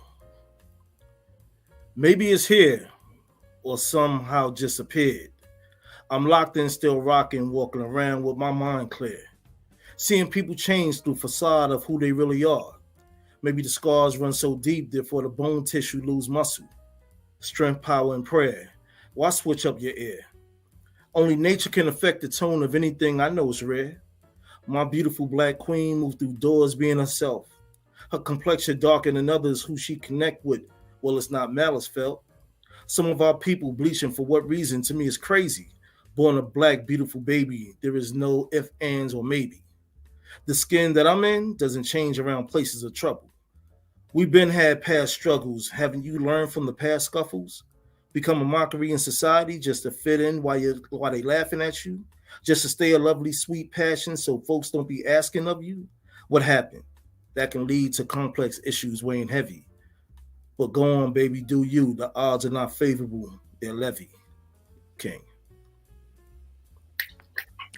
Maybe it's here or somehow just appeared. I'm locked in, still rocking, walking around with my mind clear. Seeing people change through facade of who they really are. Maybe the scars run so deep, therefore the bone tissue lose muscle. Strength, power, and prayer. Why switch up your ear? Only nature can affect the tone of anything I know is rare. My beautiful Black queen moved through doors being herself. Her complexion darker than others who she connect with. Well, it's not malice felt. Some of our people bleaching for what reason to me is crazy. Born a Black beautiful baby, there is no if, ands, or maybe. The skin that I'm in doesn't change around places of trouble. We've been had past struggles. Haven't you learned from the past scuffles? Become a mockery in society just to fit in while they laughing at you? Just to stay a lovely, sweet passion so folks don't be asking of you? What happened? That can lead to complex issues weighing heavy. But go on, baby, do you. The odds are not favorable. They're levy. King.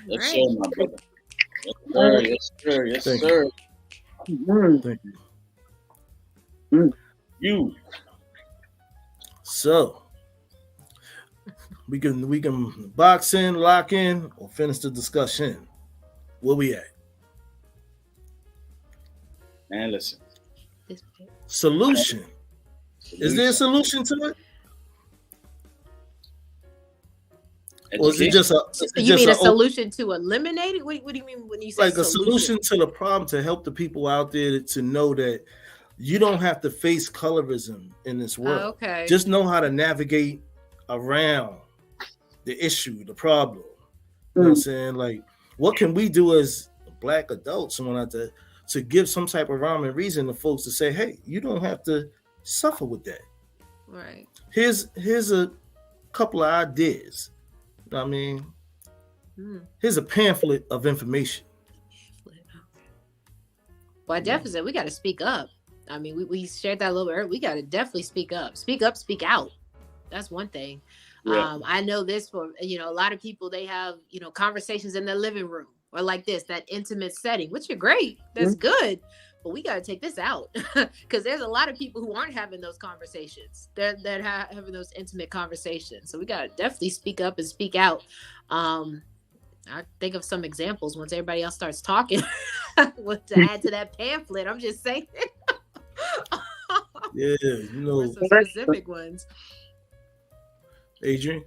Yes, sir, my brother. Yes, sir. Yes, sir. Thank you. You. So we can box in, lock in, or finish the discussion. Where we at? Man, listen. Solution. Is there a solution to it? Or is it just a? You mean a solution to eliminate it? What do you mean when you say like a solution to the problem to help the people out there to know that you don't have to face colorism in this world. Okay. Just know how to navigate around the issue, the problem. You know what I'm saying? Like, what can we do as Black adults, someone out there, to give some type of rhyme and reason to folks to say, hey, you don't have to suffer with that. Right. Here's a couple of ideas. You know what I mean? Here's a pamphlet of information. Well, I definitely said we got to speak up. I mean, we shared that a little bit earlier. We got to definitely speak up. Speak up, speak out. That's one thing. Yeah. I know this for, a lot of people, they have, conversations in their living room or like this, that intimate setting, which are great. That's good. But we got to take this out because there's a lot of people who aren't having those conversations. They're having those intimate conversations. So we got to definitely speak up and speak out. I think of some examples once everybody else starts talking. What to add to that pamphlet? I'm just saying. Yeah, some specific ones. Adrian,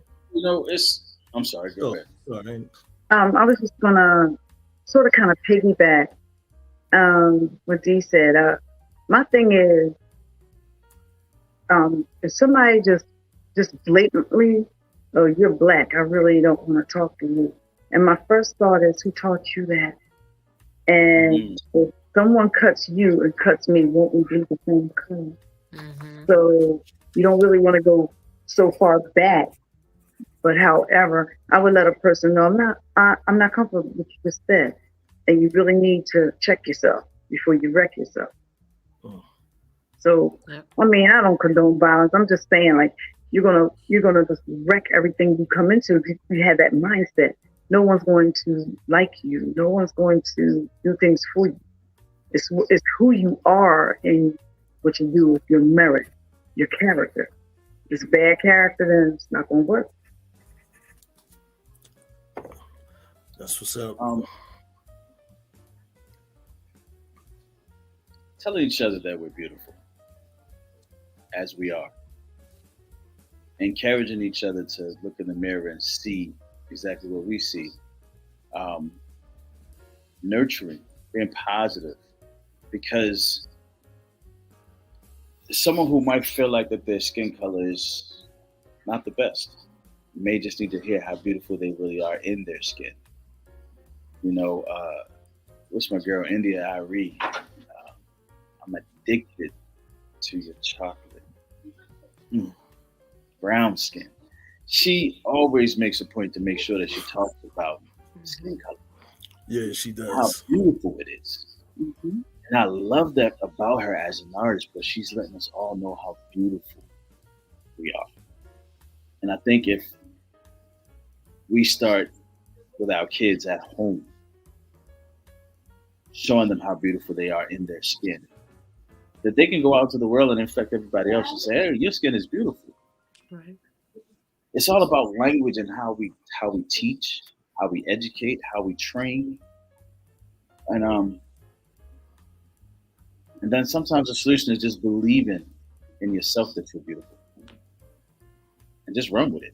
I'm sorry. Go ahead. Sorry. I was just gonna sort of kind of piggyback what Dee said. My thing is, If somebody just blatantly, oh, you're black, I really don't want to talk to you. And my first thought is, who taught you that? And if someone cuts you and cuts me, won't we be the same color? So you don't really want to go so far back. But however, I would let a person know I'm not comfortable with what you just said, and you really need to check yourself before you wreck yourself. So, I mean, I don't condone violence. I'm just saying, like, you're gonna just wreck everything you come into if you have that mindset. No one's going to like you. No one's going to do things for you. It's who you are and what you do with your merit, your character. If it's bad character, then it's not going to work. That's what's up. Telling each other that we're beautiful as we are. Encouraging each other to look in the mirror and see exactly what we see. Nurturing, being positive. Because someone who might feel like that their skin color is not the best may just need to hear how beautiful they really are in their skin. You know, what's my girl, India Irie? I'm addicted to your chocolate. Brown skin. She always makes a point to make sure that she talks about skin color. Yeah, she does. How beautiful it is. And I love that about her as an artist, but she's letting us all know how beautiful we are. And I think if we start with our kids at home, showing them how beautiful they are in their skin, that they can go out to the world and infect everybody else and say, hey, your skin is beautiful. Right. It's all about language and how we teach, how we educate, how we train. And then sometimes the solution is just believing in yourself that you're beautiful. And just run with it.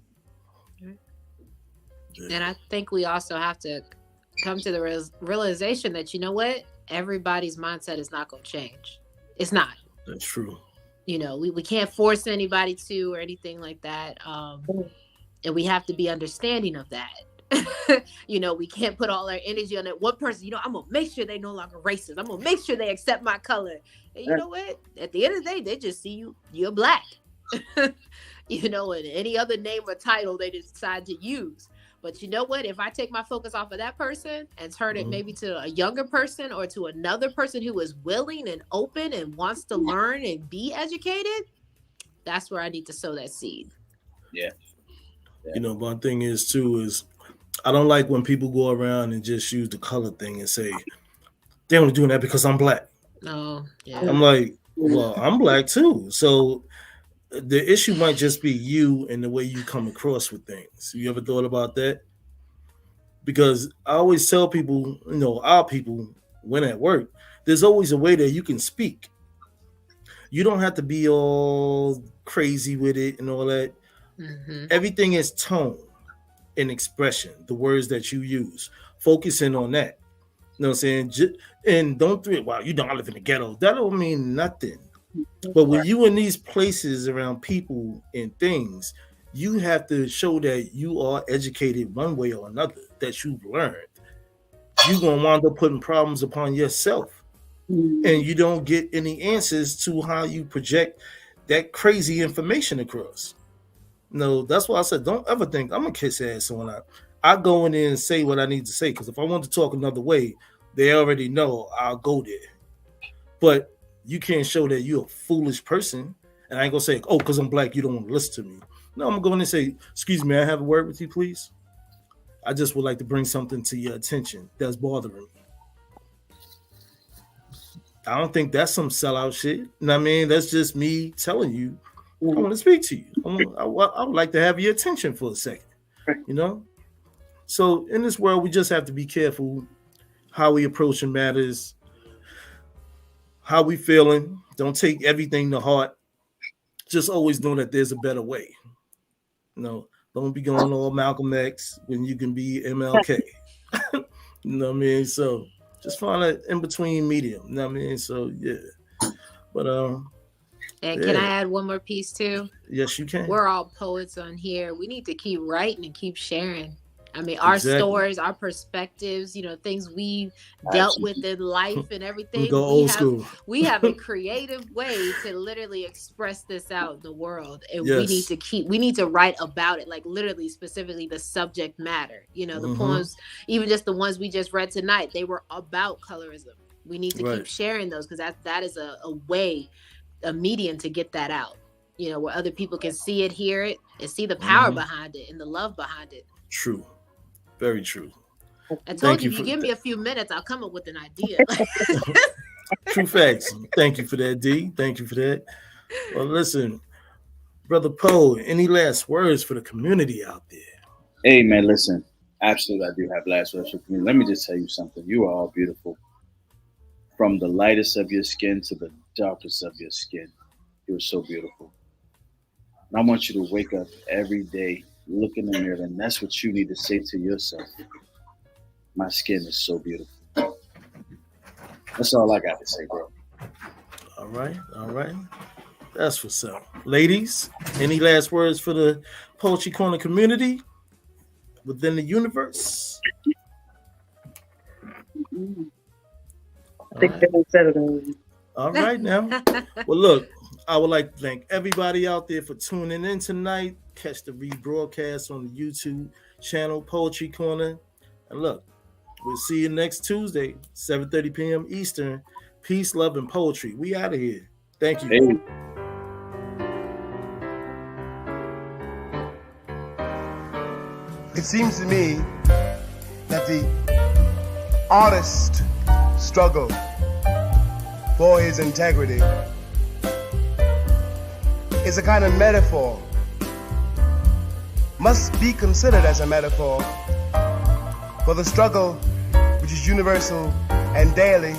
And I think we also have to come to the realization that, you know what? Everybody's mindset is not going to change. It's not. That's true. You know, we can't force anybody to or anything like that. And we have to be understanding of that. You know, we can't put all our energy on that one person. You know, I'm going to make sure they no longer racist. I'm going to make sure they accept my color. And you know what? At the end of the day, they just see you're black. You know, and any other name or title they decide to use. But you know what? If I take my focus off of that person and turn it maybe to a younger person or to another person who is willing and open and wants to learn and be educated, that's where I need to sow that seed. Yeah. You know, my thing is I don't like when people go around and just use the color thing and say, they're only doing that because I'm black. Oh, yeah. I'm like, well, I'm black too. So the issue might just be you and the way you come across with things. You ever thought about that? Because I always tell people, you know, our people, when at work, there's always a way that you can speak. You don't have to be all crazy with it and all that. Everything is tone and expression, the words that you use. Focusing on that. You know what I'm saying? And don't think, wow, you don't live in the ghetto. That don't mean nothing. But when you in these places around people and things, you have to show that you are educated one way or another, that you've learned. You're going to wind up putting problems upon yourself. And you don't get any answers to how you project that crazy information across. No, that's why I said, don't ever think I'm going to kiss ass when I go in there and say what I need to say. Because if I want to talk another way, they already know I'll go there. But you can't show that you're a foolish person. And I ain't going to say, oh, because I'm black, you don't want to listen to me. No, I'm going to say, excuse me, I have a word with you, please. I just would like to bring something to your attention that's bothering me. I don't think that's some sellout shit. You know what I mean? That's just me telling you, I want to speak to you. I would like to have your attention for a second, you know? So in this world, we just have to be careful how we approaching matters, how we feeling. Don't take everything to heart. Just always know that there's a better way. You know, don't be going all Malcolm X when you can be MLK. You know what I mean? So just find an in-between medium. You know what I mean? So yeah. But And can I add one more piece too? Yes, you can. We're all poets on here. We need to keep writing and keep sharing. I mean, our stories, our perspectives, you know, things we dealt with in life and everything. Go old school. We have a creative way to literally express this out in the world. And we need to write about it, like literally, specifically the subject matter. You know, the poems, even just the ones we just read tonight, they were about colorism. We need to keep sharing those because that is a way, a medium to get that out, you know, where other people can see it, hear it, and see the power behind it and the love behind it. True. Very true. I told you, if you give me a few minutes, I'll come up with an idea. True facts. Thank you for that, D. Thank you for that. Well, listen, Brother Poe, any last words for the community out there? Hey, man, listen. Absolutely, I do have last words for the community. Let me just tell you something. You are all beautiful. From the lightest of your skin to the darkest of your skin. You're so beautiful. And I want you to wake up every day, look in the mirror, and that's what you need to say to yourself. My skin is so beautiful. That's all I got to say, bro. All right. That's what's up. Ladies, any last words for the Poetry Corner community within the universe? I think they said it already. All right now. Well, look, I would like to thank everybody out there for tuning in tonight. Catch the rebroadcast on the YouTube channel, Poetry Corner. And look, we'll see you next Tuesday, 7:30 p.m. Eastern. Peace, love, and poetry. We out of here. Thank you. Hey. It seems to me that the artist struggle for his integrity is a kind of metaphor, must be considered as a metaphor for the struggle which is universal and daily